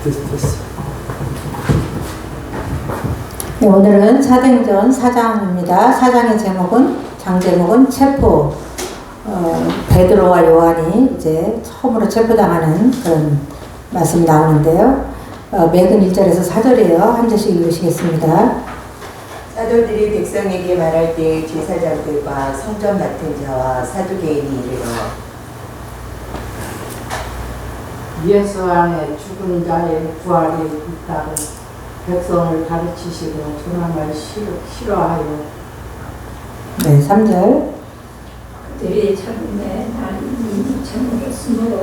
됐어. 네, 오늘은 사도행전 4장입니다. 4장의 제목은, 장제목은 체포. 베드로와 요한이 이제 처음으로 체포당하는 그런 말씀 나오는데요. 맥은 1절에서 4절이에요. 한 절씩 읽으시겠습니다. 사도들이 백성에게 말할 때 제사장들과 성전 맡은 자와 사두개인이 이르러 예수 안에 죽은 자의 부활이 있다고 백성을 가르치시고 조남을 싫어하여. 네, 3절. 그들이 잡음에 난 이미 저물었으므로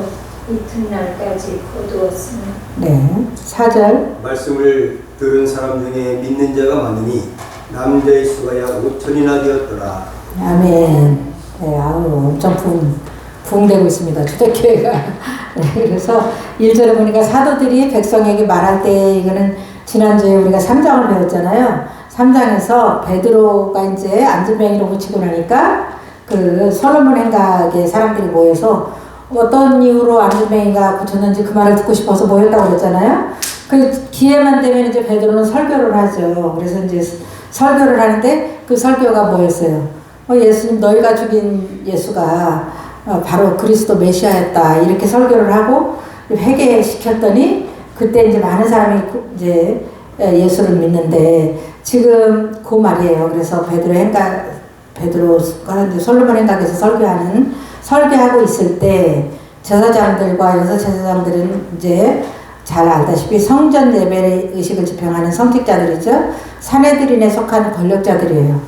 이튿날까지 거두었으나. 네, 4절. 말씀을 들은 사람 중에 믿는 자가 많으니 남자의 수가 약 5천이나 되었더라. 아멘. 네, 아우, 엄청 부흥되고 있습니다. 초대교회가. 네, 그래서 1절에 보니까 사도들이 백성에게 말할 때, 이거는 지난주에 우리가 3장을 배웠잖아요. 3장에서 베드로가 이제 안진뱅이로 묻히고 나니까 그 솔로몬 행각의 사람들이 모여서 어떤 이유로 안진뱅이가 고쳤는지 그 말을 듣고 싶어서 모였다고 그랬잖아요. 그 기회만 되면 이제 베드로는 설교를 하죠. 그래서 이제 설교를 하는데 그 설교가 뭐였어요? 예수님, 너희가 죽인 예수가 바로 그리스도 메시아였다. 이렇게 설교를 하고 회개시켰더니 그때 이제 많은 사람이 이제 예수를 믿는데 지금 그 말이에요. 그래서 베드로가 이제 솔로몬 행각에서 설교하고 있을 때 제사장들과 여섯 제사장들은 이제 잘 알다시피 성전 예배 의식을 집행하는 성직자들이죠. 사내들인에 속한 권력자들이에요.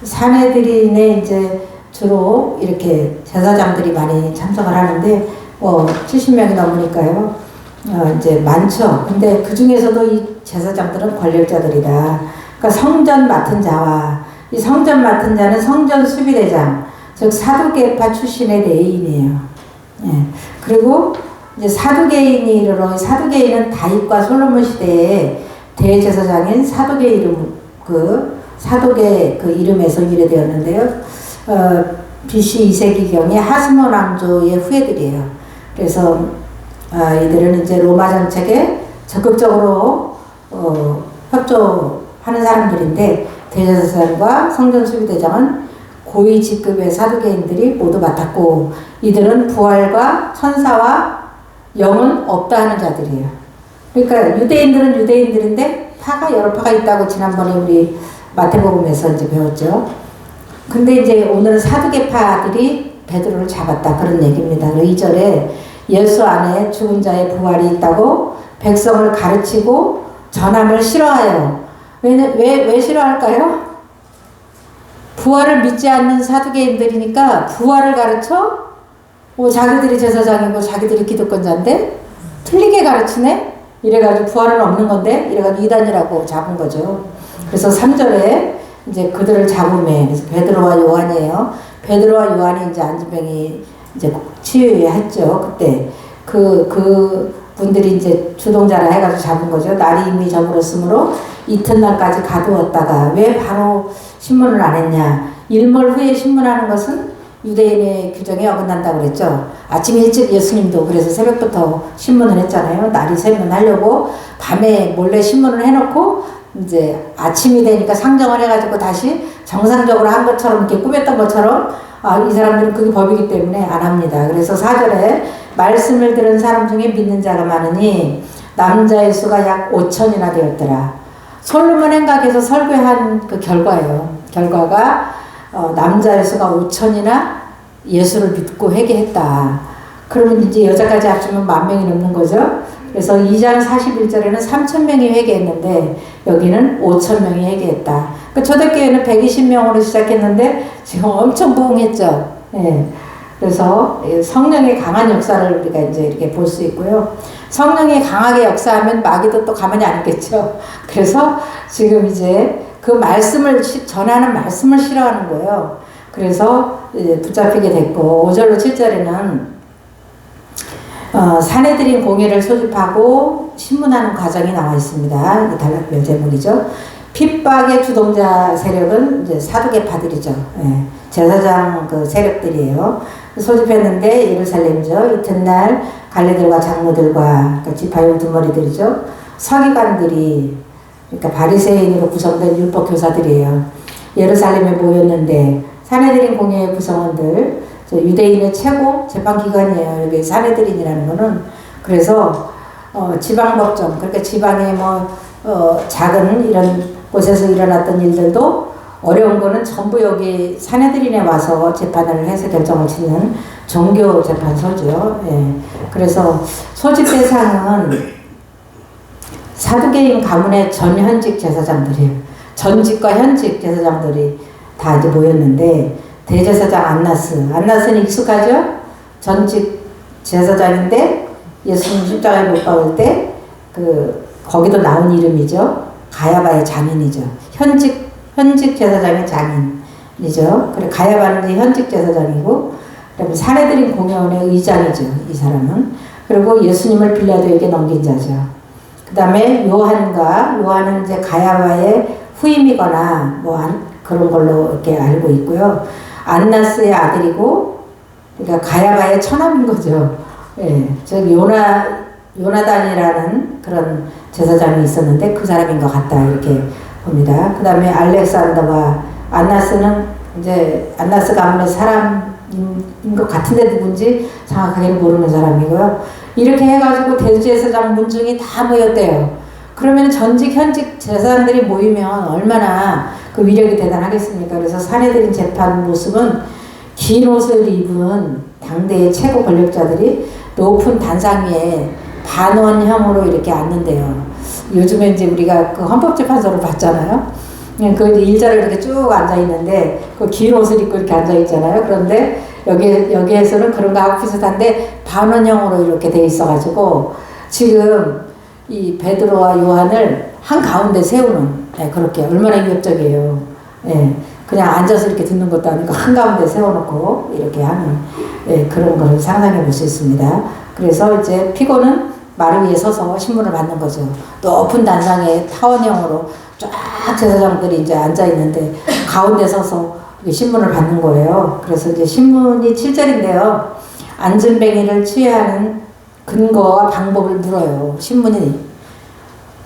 사내들인에 이제 주로 이렇게 제사장들이 많이 참석을 하는데 70명이 넘으니까요. 이제 많죠. 근데 그 중에서도 이 제사장들은 권력자들이다. 그러니까 성전 맡은 자와 이 성전 맡은 자는 성전 수비대장, 즉 사두개파 출신의 레인이에요. 예. 그리고 이제 사두개인이 이르러, 사두개인은 다윗과 솔로몬 시대에 대제사장인 사두개 사두개 그 이름에서 유래되었는데요. BC 2세기경에 하스몬 왕조의 후예들이에요. 그래서 이들은 이제 로마 정책에 적극적으로 협조하는 사람들인데 대제사장과 성전 수비대장은 고위 직급의 사두개인들이 모두 맡았고 이들은 부활과 천사와 영은 없다 하는 자들이에요. 그러니까 유대인들은 유대인들인데 파가 여러 파가 있다고 지난번에 우리 마태복음에서 이제 배웠죠. 근데 이제 오늘은 사두개파들이 베드로를 잡았다 그런 얘기입니다. 2절에 예수 안에 죽은 자의 부활이 있다고 백성을 가르치고 전함을 싫어하여. 왜 싫어할까요? 부활을 믿지 않는 사두개인들이니까 부활을 가르쳐? 자기들이 제사장이고 자기들이 기득권자인데 틀리게 가르치네? 이래가지고 부활은 없는 건데 이래가지고 이단이라고 잡은 거죠. 그래서 3절에 이제 그들을 잡음에, 그래서 베드로와 요한이에요. 베드로와 요한이 이제 안진뱅이 이제 치유했죠. 그때 그 분들이 이제 주동자라 해가지고 잡은 거죠. 날이 이미 저물었으므로 이튿날까지 가두었다가 왜 바로 신문을 안 했냐. 일몰 후에 신문하는 것은 유대인의 규정에 어긋난다고 그랬죠. 아침 일찍 예수님도 그래서 새벽부터 신문을 했잖아요. 날이 새면 하려고 밤에 몰래 신문을 해놓고 이제 아침이 되니까 상정을 해가지고 다시 정상적으로 한 것처럼 이렇게 꾸몄던 것처럼 이 사람들은 그게 법이기 때문에 안 합니다. 그래서 4절에 말씀을 들은 사람 중에 믿는 자가 많으니 남자의 수가 약 5천이나 되었더라. 솔로몬 행각에서 설교한 그 결과예요. 결과가 남자의 수가 5천이나 예수를 믿고 회개했다. 그러면 이제 여자까지 합치면 10,000명이 넘는 거죠. 그래서 2장 41절에는 3,000명이 회개했는데 여기는 5,000명이 회개했다. 그 초대교회는 120명으로 시작했는데 지금 엄청 부흥했죠. 예. 그래서 성령의 강한 역사를 우리가 이제 이렇게 볼 수 있고요. 성령이 강하게 역사하면 마귀도 또 가만히 안 있겠죠. 그래서 지금 이제 그 말씀을 전하는 말씀을 싫어하는 거예요. 그래서 붙잡히게 됐고 5절로 7절에는 사내들인 공예를 소집하고 신문하는 과정이 나와 있습니다. 이 단락별 제목이죠. 핍박의 주동자 세력은 이제 사두개파들이죠. 예, 제사장 그 세력들이에요. 소집했는데 예루살렘이죠. 이튿날 관리들과 장로들과 그러니까 지파용 두머리들이죠. 서기관들이 그러니까 바리새인으로 구성된 율법 교사들이에요. 예루살렘에 모였는데 사내들인 공회의 구성원들 유대인의 최고 재판기관이에요. 여기 사내들인이라는 거는. 그래서 지방법정 그러니까 지방의 작은 이런 곳에서 일어났던 일들도 어려운 거는 전부 여기 사내들인에 와서 재판을 해서 결정을 짓는 종교 재판소죠. 예. 그래서 소집 대상은 사두개인 가문의 전현직 제사장들이에요. 전직과 현직 제사장들이 다 이제 모였는데 대제사장 안나스는 익숙하죠? 전직 제사장인데 예수님 십자가에 못 박을 때 거기도 나온 이름이죠. 가야바의 장인이죠. 현직 제사장의 장인이죠. 그래 가야바는 이제 현직 제사장이고, 그다음에 사내들인 공회원의 의장이죠. 이 사람은. 그리고 예수님을 빌라도에게 넘긴 자죠. 그다음에 요한은 이제 가야바의 후임이거나 그런 걸로 이렇게 알고 있고요. 안나스의 아들이고, 그러니까 가야바의 처남인 거죠. 예, 즉 요나단이라는 그런 제사장이 있었는데 그 사람인 것 같다 이렇게 봅니다. 그 다음에 알렉산더와 안나스는 이제 안나스 가문의 사람인 것 같은데 누군지 정확하게는 모르는 사람이고요. 이렇게 해가지고 대제사장 문중이 다 모였대요. 그러면 전직 현직 제사장들이 모이면 얼마나 그 위력이 대단하겠습니까? 그래서 사내들인 재판 모습은 긴 옷을 입은 당대의 최고 권력자들이 높은 단상 위에 반원형으로 이렇게 앉는데요. 요즘에 이제 우리가 그 헌법재판소를 봤잖아요. 그 일자로 이렇게 쭉 앉아 있는데 그 긴 옷을 입고 이렇게 앉아 있잖아요. 그런데 여기에서는 그런 거하고 비슷한데 반원형으로 이렇게 돼 있어가지고 지금 이 베드로와 요한을 한 가운데 세우는 그렇게 얼마나 위협적이에요. 그냥 앉아서 이렇게 듣는 것도 아니고 한 가운데 세워놓고 이렇게 하는 그런 걸 상상해 볼 수 있습니다. 그래서 이제 피고는 마루 위에 서서 신문을 받는 거죠. 높은 단상에 타원형으로 쫙 제사장들이 이제 앉아 있는데 가운데 서서 신문을 받는 거예요. 그래서 이제 신문이 7절인데요. 안전뱅이를 취하는 근거와 방법을 물어요. 신문이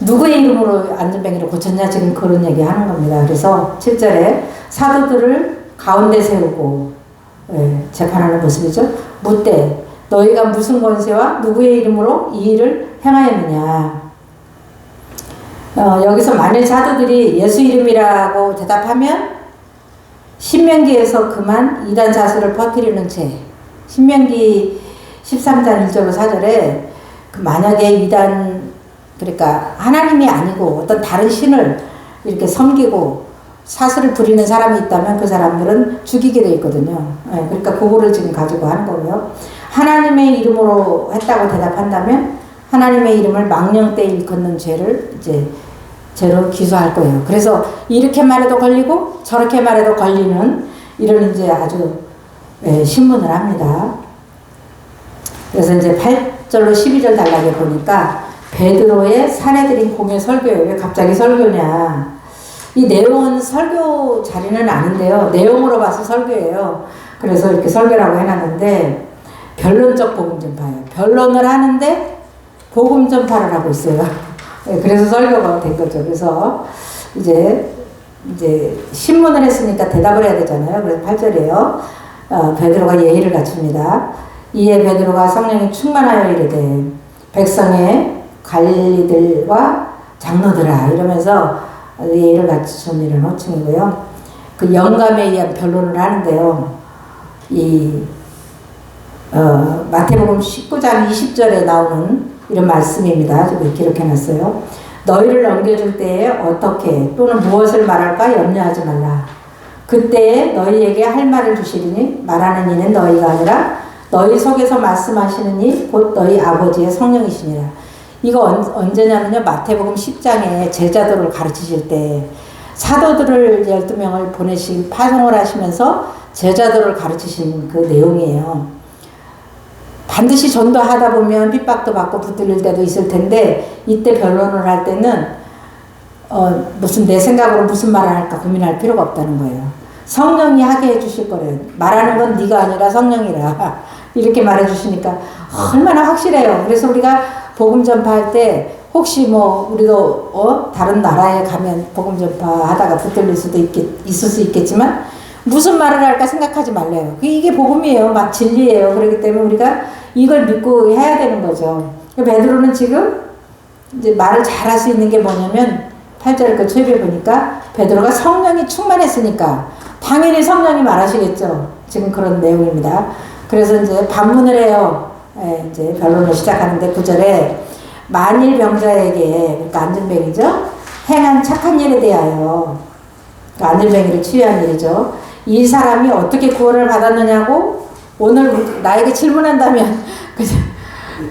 누구의 이름으로 안전뱅이를 고쳤냐 지금 그런 얘기 하는 겁니다. 그래서 7절에 사도들을 가운데 세우고 재판하는 모습이죠. 묻되 너희가 무슨 권세와 누구의 이름으로 이 일을 행하였느냐. 여기서 만일 사도들이 예수 이름이라고 대답하면 신명기에서 그만 이단 사설을 퍼뜨리는 채 신명기 13장 1절로 4절에 만약에 이단 그러니까 하나님이 아니고 어떤 다른 신을 이렇게 섬기고 사슬을 부리는 사람이 있다면 그 사람들은 죽이게 돼 있거든요. 그러니까 그거를 지금 가지고 하는 거고요. 하나님의 이름으로 했다고 대답한다면 하나님의 이름을 망령 때 일컫는 죄를 이제 죄로 기소할 거예요. 그래서 이렇게 말해도 걸리고 저렇게 말해도 걸리는 이런 이제 아주 신문을 합니다. 그래서 이제 8절로 12절 단락에 보니까 베드로의 사내들인 공회 설교예요. 왜 갑자기 설교냐. 이 내용은 설교 자리는 아닌데요. 내용으로 봐서 설교예요. 그래서 이렇게 설교라고 해놨는데 변론적 복음 전파예요. 변론을 하는데 복음 전파를 하고 있어요. 그래서 설교가 된 거죠. 그래서 이제 신문을 했으니까 대답을 해야 되잖아요. 그래서 8절이에요. 베드로가 예의를 갖춥니다. 이에 베드로가 성령이 충만하여 이르되 백성의 관리들과 장로들아 이러면서 예의를 갖춘 이런 호칭이고요. 그 영감에 의한 변론을 하는데요. 마태복음 19장 20절에 나오는 이런 말씀입니다. 좀 기록해놨어요. 너희를 넘겨줄 때에 어떻게 또는 무엇을 말할까 염려하지 말라. 그때에 너희에게 할 말을 주시리니 말하는 이는 너희가 아니라 너희 속에서 말씀하시는 이 곧 너희 아버지의 성령이시니라. 이거 언제냐면요. 마태복음 10장에 제자들을 가르치실 때 사도들을 12명을 보내신 파송을 하시면서 제자들을 가르치신 그 내용이에요. 반드시 전도하다 보면 핍박도 받고 붙들릴 때도 있을 텐데 이때 변론을 할 때는 무슨 내 생각으로 무슨 말을 할까 고민할 필요가 없다는 거예요. 성령이 하게 해주실 거래요. 말하는 건 네가 아니라 성령이라. 이렇게 말해주시니까 얼마나 확실해요. 그래서 우리가 복음 전파할 때 혹시 뭐 우리도 다른 나라에 가면 복음 전파하다가 붙들릴 수도 있을 수 있겠지만 무슨 말을 할까 생각하지 말래요. 이게 복음이에요. 막 진리예요. 그렇기 때문에 우리가 이걸 믿고 해야 되는 거죠. 베드로는 지금 이제 말을 잘할 수 있는 게 뭐냐면 8절 그 초입에 보니까 베드로가 성령이 충만했으니까 당연히 성령이 말하시겠죠. 지금 그런 내용입니다. 그래서 이제 반문을 해요. 이제 변론을 시작하는데 9절에 만일 병자에게, 그러니까 안전뱅이죠, 행한 착한 일에 대하여, 그러니까 안전뱅이를 치유한 일이죠. 이 사람이 어떻게 구원을 받았느냐고 오늘 나에게 질문한다면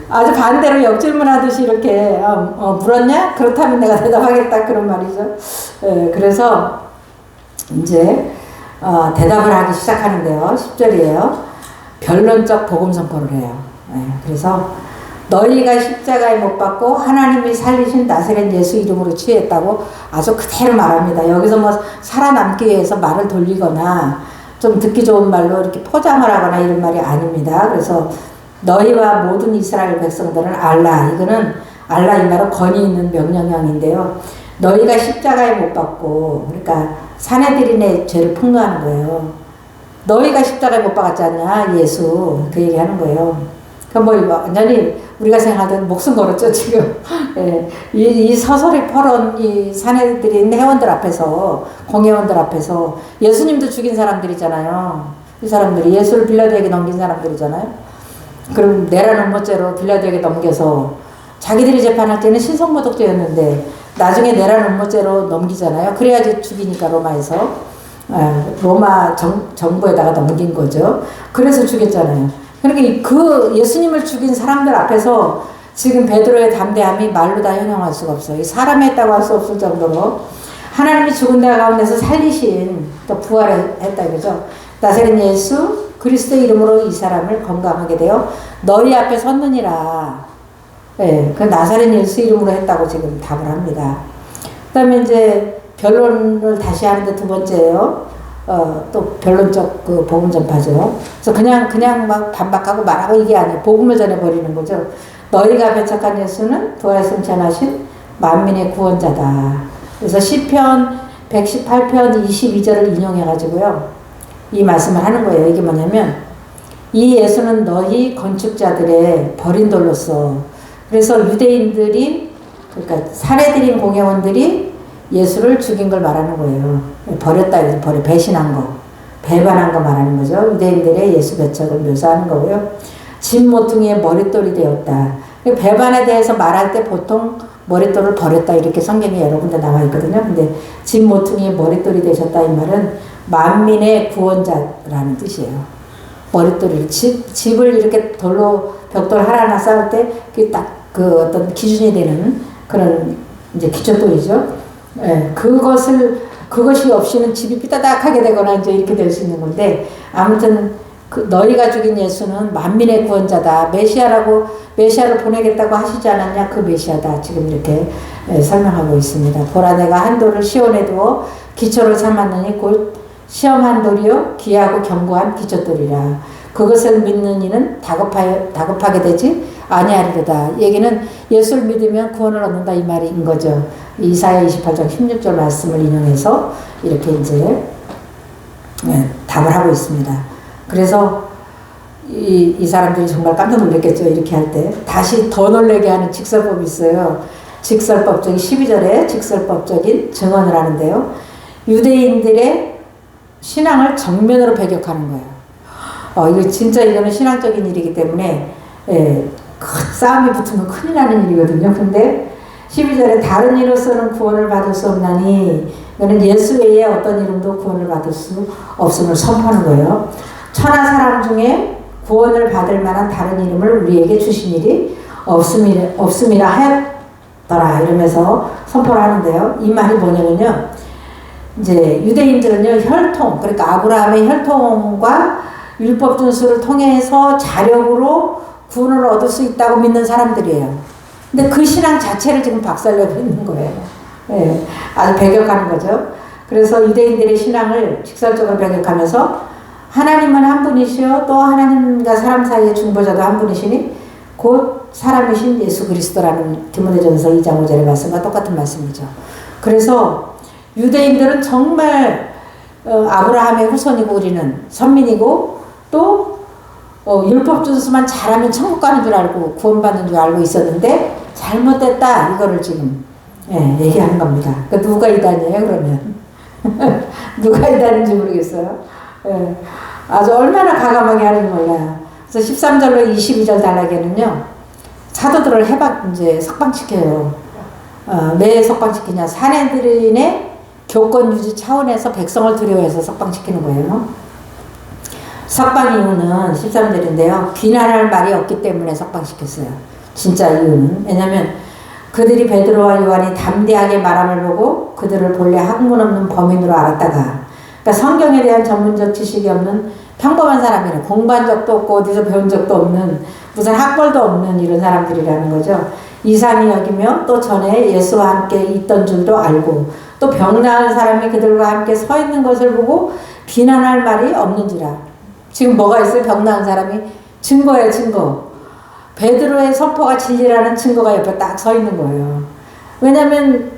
아주 반대로 역질문하듯이 이렇게 물었냐? 그렇다면 내가 대답하겠다, 그런 말이죠. 그래서 이제 대답을 하기 시작하는데요. 10절이에요. 변론적 복음 선포를 해요. 그래서 너희가 십자가에 못 박고 하나님이 살리신 나사렛 예수 이름으로 치유했다고 아주 그대로 말합니다. 여기서 뭐 살아남기 위해서 말을 돌리거나 좀 듣기 좋은 말로 이렇게 포장을 하거나 이런 말이 아닙니다. 그래서 너희와 모든 이스라엘 백성들은 알라, 이거는 알라 이 말은 권위 있는 명령형인데요. 너희가 십자가에 못 박고, 그러니까 사내들인의 죄를 폭로하는 거예요. 너희가 십자가에 못 박았잖아, 예수. 그 얘기 하는 거예요. 그러니까 뭐 완전히 우리가 생각하던 목숨 걸었죠, 지금. 예. 이 서서히 퍼런 이 사내들인 회원들 앞에서, 공회원들 앞에서 예수님도 죽인 사람들이잖아요. 이 사람들이 예수를 빌라도에게 넘긴 사람들이잖아요. 그럼 내란 음모죄로 빌라도에게 넘겨서 자기들이 재판할 때는 신성모독죄였는데 나중에 내란 음모죄로 넘기잖아요. 그래야지 죽이니까 로마에서. 로마 정부에다가 넘긴 거죠. 그래서 죽였잖아요. 그러니까 그 예수님을 죽인 사람들 앞에서 지금 베드로의 담대함이 말로 다 형용할 수가 없어요. 사람이 했다고 할 수 없을 정도로 하나님이 죽은 자 가운데서 살리신, 또 부활했다 이거죠. 나사렛 예수 그리스도 이름으로 이 사람을 건강하게 되어 너희 앞에 섰느니라. 그 나사렛 예수 이름으로 했다고 지금 답을 합니다. 그 다음에 이제 변론을 다시 하는데 두 번째예요. 또 변론적 그 복음 전파죠. 그래서 그냥 막 반박하고 말하고 이게 아니에요. 복음을 전해버리는 거죠. 너희가 배척한 예수는 부활했음 전하신 만민의 구원자다. 그래서 시편 118편 22절을 인용해가지고요. 이 말씀을 하는 거예요. 이게 뭐냐면 이 예수는 너희 건축자들의 버린 돌로서, 그래서 유대인들이, 그러니까 사례들인 공회원들이 예수를 죽인 걸 말하는 거예요. 버렸다, 배신한 거, 배반한 거 말하는 거죠. 유대인들의 예수 배척을 묘사하는 거고요. 진 모퉁이의 머릿돌이 되었다. 배반에 대해서 말할 때 보통 머릿돌을 버렸다 이렇게 성경에 여러 군데 나와 있거든요. 근데 진 모퉁이의 머릿돌이 되셨다 이 말은 만민의 구원자라는 뜻이에요. 머릿돌이 집을 이렇게 돌로 벽돌 하나하나 쌓을 때 그게 딱 그 어떤 기준이 되는 그런 이제 기초돌이죠. 그것이 없이는 집이 삐딱하게 되거나 이제 이렇게 될 수 있는 건데, 아무튼 너희가 죽인 예수는 만민의 구원자다. 메시아를 보내겠다고 하시지 않았냐? 그 메시아다. 지금 이렇게 설명하고 있습니다. 보라 내가 한 돌을 시온에 두어 기초를 삼았느니 곧 시험한 돌이요 귀하고 견고한 기초돌이라. 그것을 믿는 이는 다급하게 되지 아니하리로다. 얘기는 예수를 믿으면 구원을 얻는다 이 말인 거죠. 이사야 28장 16절 말씀을 인용해서 이렇게 이제 답을 하고 있습니다. 그래서 이 사람들이 정말 깜짝 놀랐겠죠. 이렇게 할 때. 다시 더 놀라게 하는 직설법이 있어요. 직설법적인 12절에 직설법적인 증언을 하는데요. 유대인들의 신앙을 정면으로 배격하는 거예요. 이거 진짜 이거는 신앙적인 일이기 때문에 큰 싸움이 붙으면 큰일 나는 일이거든요. 근데 12절에 다른 이로서는 구원을 받을 수 없나니, 이거는 예수 외에 어떤 이름도 구원을 받을 수 없음을 선포하는 거예요. 천하 사람 중에 구원을 받을 만한 다른 이름을 우리에게 주신 일이 없음이라 하였더라 이러면서 선포를 하는데요. 이 말이 뭐냐면요. 이제 유대인들은요, 혈통, 그러니까 아브라함의 혈통과 율법 준수를 통해서 자력으로 구원을 얻을 수 있다고 믿는 사람들이에요. 근데 그 신앙 자체를 지금 박살내고 있는 거예요. 아주 배격하는 거죠. 그래서 유대인들의 신앙을 직설적으로 배격하면서 하나님은 한 분이시요 또 하나님과 사람 사이의 중보자도 한 분이시니 곧 사람이신 예수 그리스도라는 디모데전서 2장 5절의 말씀과 똑같은 말씀이죠. 그래서 유대인들은 정말 아브라함의 후손이고 우리는 선민이고 또 율법 준수만 잘하면 천국 가는 줄 알고 구원받는 줄 알고 있었는데 잘못됐다 이거를 지금 얘기하는 겁니다. 그러니까 누가 이단이에요 그러면? 누가 이단인지 모르겠어요. 아주 얼마나 과감하게 하는지 몰라요. 그래서 13절로 22절 단락에는요 사도들을 이제 석방시켜요. 왜 석방시키냐? 사내들인의 교권 유지 차원에서 백성을 두려워해서 석방시키는 거예요. 석방 이유는 13절인데요. 비난할 말이 없기 때문에 석방시켰어요. 진짜 이유는. 왜냐하면 그들이 베드로와 요한이 담대하게 말함을 보고 그들을 본래 학문 없는 범인으로 알았다가 그러니까 성경에 대한 전문적 지식이 없는 평범한 사람이에요. 공부한 적도 없고 어디서 배운 적도 없는 무슨 학벌도 없는 이런 사람들이라는 거죠. 이상히 여기며 또 전에 예수와 함께 있던 줄도 알고 또 병 나은 사람이 그들과 함께 서 있는 것을 보고 비난할 말이 없는지라. 지금 뭐가 있어요? 병 나은 사람이 증거예요. 증거. 베드로의 선포가 진리라는 증거가 옆에 딱 서 있는 거예요. 왜냐하면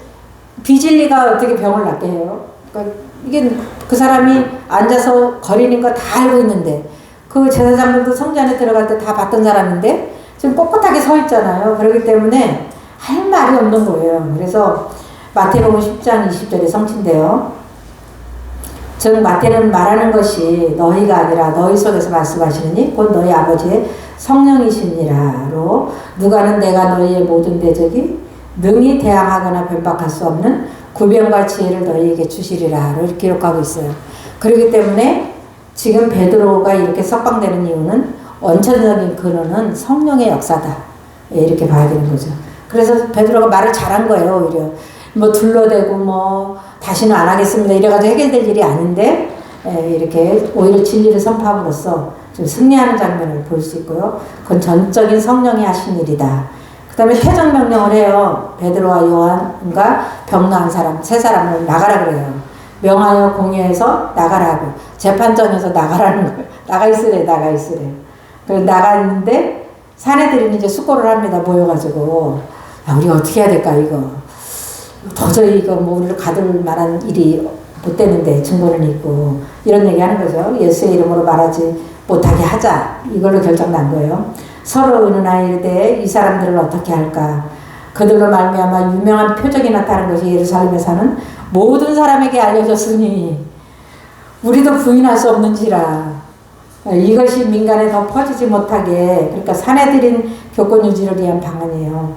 비진리가 어떻게 병을 낫게 해요? 그러니까 이게 그 사람이 앉아서 거리는 거 다 알고 있는데 그 제사장들도 성전 안에 들어갈 때 다 봤던 사람인데 지금 꼿꼿하게 서 있잖아요. 그렇기 때문에 할 말이 없는 거예요. 그래서 마태복음 10장 20절의 성취인데요. 즉 마태는 말하는 것이 너희가 아니라 너희 속에서 말씀하시느니 곧 너희 아버지의 성령이시니라로 누가는 내가 너희의 모든 대적이 능히 대항하거나 변박할 수 없는 구변과 지혜를 너희에게 주시리라 이렇게 기록하고 있어요. 그렇기 때문에 지금 베드로가 이렇게 석방되는 이유는 원천적인 근원은 성령의 역사다 이렇게 봐야 되는 거죠. 그래서 베드로가 말을 잘한 거예요. 오히려 뭐 둘러대고 뭐 다시는 안 하겠습니다 이래가지고 해결될 일이 아닌데 이렇게 오히려 진리를 선포함으로써 좀 승리하는 장면을 볼 수 있고요. 그건 전적인 성령이 하신 일이다. 그 다음에 퇴정 명령을 해요. 베드로와 요한과 병 나은 사람 세 사람을 나가라 그래요. 명하여 공회에서 나가라고 재판정에서 나가라는 거예요. 나가 있으래. 그래서 나갔는데 사내들이 이제 숙고를 합니다. 모여가지고 야, 우리가 어떻게 해야 될까 이거 도저히 이거 뭐 우리를 가둘 만한 일이 못 되는데 증거는 있고 이런 얘기 하는 거죠. 예수의 이름으로 말하지 못하게 하자 이걸로 결정 난 거예요. 서로 의논하되 이 사람들을 어떻게 할까? 그들로 말미암아 유명한 표적이 나타난 것이 예루살렘에 사는 모든 사람에게 알려졌으니 우리도 부인할 수 없는지라. 이것이 민간에 더 퍼지지 못하게 그러니까 사내들인 교권 유지를 위한 방안이에요.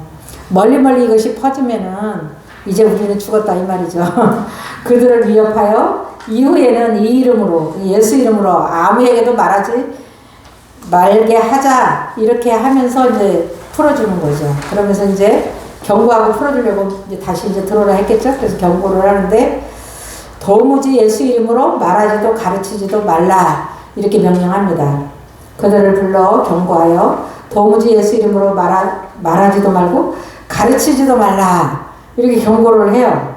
멀리 이것이 퍼지면은 이제 우리는 죽었다 이 말이죠. 그들을 위협하여 이후에는 이 이름으로 예수 이름으로 아무에게도 말하지 말게 하자 이렇게 하면서 이제 풀어주는 거죠. 그러면서 이제 경고하고 풀어주려고 이제 다시 이제 들어오라 했겠죠. 그래서 경고를 하는데 도무지 예수 이름으로 말하지도 가르치지도 말라 이렇게 명령합니다. 그들을 불러 경고하여 도무지 예수 이름으로 말하지도 말고 가르치지도 말라 이렇게 경고를 해요.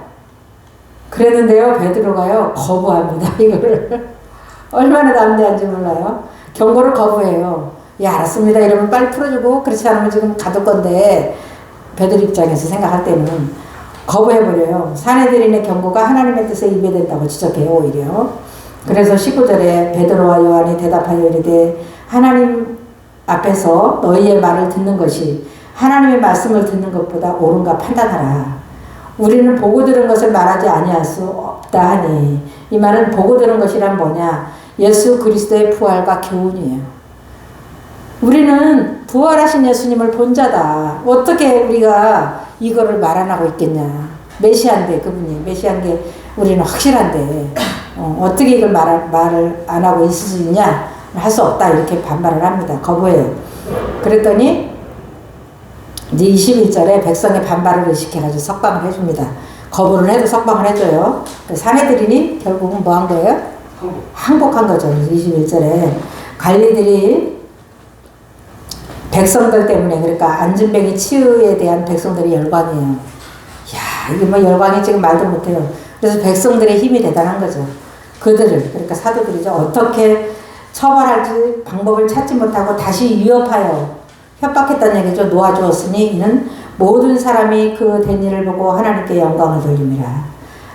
그랬는데요 베드로가요 거부합니다. 이거를 얼마나 담대한지 몰라요. 경고를 거부해요. 예 알았습니다 이러면 빨리 풀어주고 그렇지 않으면 지금 가둘 건데 베드로 입장에서 생각할 때는 거부해버려요. 사내들인의 경고가 하나님의 뜻에 위배된다고 지적해요 오히려. 그래서 19절에 베드로와 요한이 대답하여 이르되 하나님 앞에서 너희의 말을 듣는 것이 하나님의 말씀을 듣는 것보다 옳은가 판단하라. 우리는 보고 들은 것을 말하지 아니할 수 없다 하니 이 말은 보고 들은 것이란 뭐냐? 예수 그리스도의 부활과 교훈이에요. 우리는 부활하신 예수님을 본 자다. 어떻게 우리가 이거를 말 안 하고 있겠냐? 메시아인데 그분이 메시아인데 우리는 확실한데 어떻게 이걸 말을 안 하고 있을 수 있냐? 할 수 없다 이렇게 반발을 합니다. 거부해요. 그랬더니 이제 21절에 백성의 반발을 의식해가지고 석방을 해줍니다. 거부를 해도 석방을 해줘요. 사내들이니 결국은 뭐 한 거예요? 항복한 거죠. 21절에 관리들이 백성들 때문에 그러니까 안진뱅이 치유에 대한 백성들의 열광이에요. 야 이게 뭐 열광이 지금 말도 못해요. 그래서 백성들의 힘이 대단한 거죠. 그들을 그러니까 사도들이죠. 어떻게 처벌할 방법을 찾지 못하고 다시 위협하여 협박했다는 얘기죠. 놓아주었으니 이는 모든 사람이 그 된 일을 보고 하나님께 영광을 돌립니다.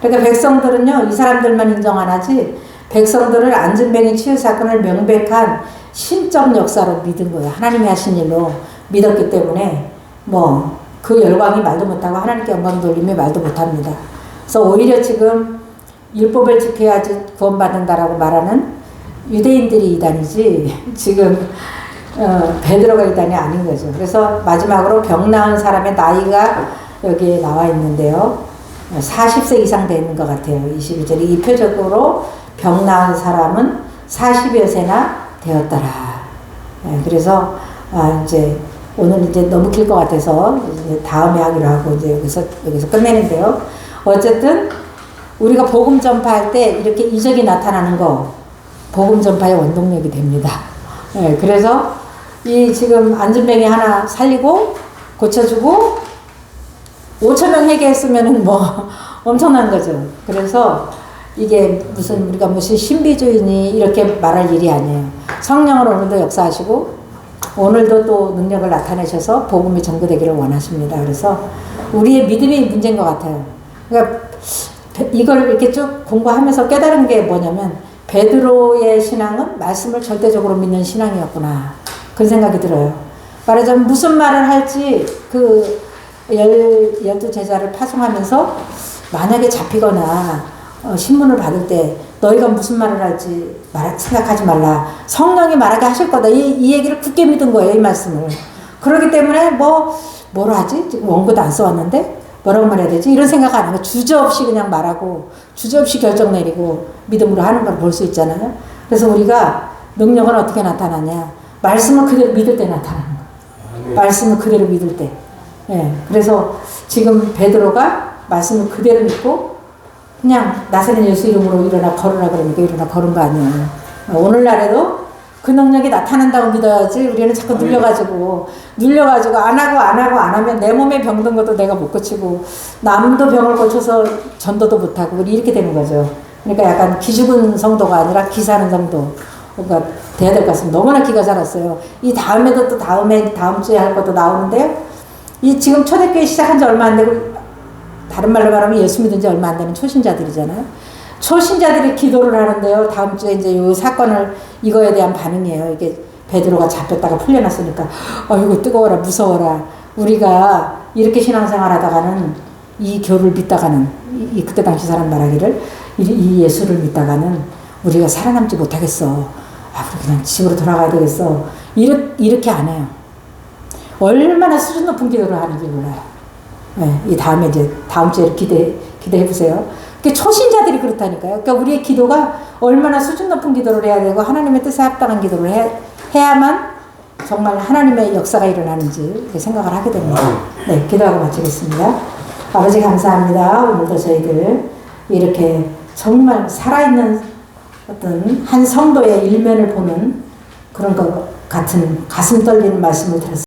그러니까 백성들은요, 이 사람들만 인정 안 하지, 백성들을 안진뱅이 치유 사건을 명백한 신적 역사로 믿은 거예요. 하나님이 하신 일로 믿었기 때문에 뭐 그 열광이 말도 못하고 하나님께 영광 돌리며 말도 못합니다. 그래서 오히려 지금 율법을 지켜야지 구원받는다라고 말하는 유대인들이 이단이지 지금 베드로가 이단이 아닌 거죠. 그래서 마지막으로 병 나은 사람의 나이가 여기에 나와 있는데요. 40세 이상 되는 것 같아요. 21절에 이표적으로 병 나은 사람은 40여 세나 되었더라. 그래서 이제 오늘 이제 너무 길 것 같아서 이제 다음에 하기로 하고 이제 여기서 끝내는데요. 어쨌든 우리가 복음 전파할 때 이렇게 이적이 나타나는 거 복음 전파의 원동력이 됩니다. 그래서 이 지금 안진뱅이 하나 살리고 고쳐주고 5,000명 회개했으면은 뭐 엄청난 거죠. 그래서 이게 우리가 무슨 신비주의니 이렇게 말할 일이 아니에요. 성령을 오늘도 역사하시고 오늘도 또 능력을 나타내셔서 복음이 전구되기를 원하십니다. 그래서 우리의 믿음이 문제인 것 같아요. 그러니까 이걸 이렇게 쭉 공부하면서 깨달은 게 뭐냐면 베드로의 신앙은 말씀을 절대적으로 믿는 신앙이었구나. 그런 생각이 들어요. 말하자면 무슨 말을 할지 그 12제자를 파송하면서 만약에 잡히거나 신문을 받을 때 너희가 무슨 말을 할지 생각하지 말라. 성령이 말하게 하실 거다. 이 얘기를 굳게 믿은 거예요. 이 말씀을. 그렇기 때문에 뭐로 하지? 지금 원고도 안 써왔는데 뭐라고 말해야 되지? 이런 생각 안 하고 주저없이 그냥 말하고 주저없이 결정 내리고 믿음으로 하는 걸 볼 수 있잖아요. 그래서 우리가 능력은 어떻게 나타나냐? 말씀을 그대로 믿을 때 나타나는 거예요. 말씀을 그대로 믿을 때. 그래서 지금 베드로가 말씀을 그대로 믿고 그냥 나사렛 예수 이름으로 일어나 걸으라 그러니까 일어나 걸은 거 아니에요. 오늘날에도 그 능력이 나타난다고 믿어야지 우리는 자꾸 눌려가지고 안 하면 내 몸에 병든 것도 내가 못 고치고 남도 병을 고쳐서 전도도 못하고 우리 이렇게 되는 거죠. 그러니까 약간 기죽은 성도가 아니라 기사는 성도. 그러니까 돼야 될 것 같습니다. 너무나 기가 살았어요. 이 다음에도 또 다음 주에 할 것도 나오는데요. 이 지금 초대교회 시작한 지 얼마 안 되고 다른 말로 말하면 예수 믿은 지 얼마 안 되는 초신자들이잖아요. 초신자들이 기도를 하는데요. 다음 주에 이제 이 사건을 이거에 대한 반응이에요. 이게 베드로가 잡혔다가 풀려났으니까 아이고 뜨거워라 무서워라. 우리가 이렇게 신앙생활 하다가는 이 교를 믿다가는 그때 당시 사람 말하기를 이 예수를 믿다가는 우리가 살아남지 못하겠어. 우리 그냥 집으로 돌아가야 되겠어. 이렇게 안 해요. 얼마나 수준 높은 기도를 하는지 몰라요. 이 다음에 이제 다음 주에 기대해 보세요. 초신자들이 그렇다니까요. 그러니까 우리의 기도가 얼마나 수준 높은 기도를 해야 되고 하나님의 뜻에 합당한 기도를 해야만 정말 하나님의 역사가 일어나는지 생각을 하게 됩니다. 네, 기도하고 마치겠습니다. 아버지 감사합니다. 오늘도 저희들 이렇게 정말 살아있는 어떤 한 성도의 일면을 보는 그런 것 같은 가슴 떨리는 말씀을 들었습니다.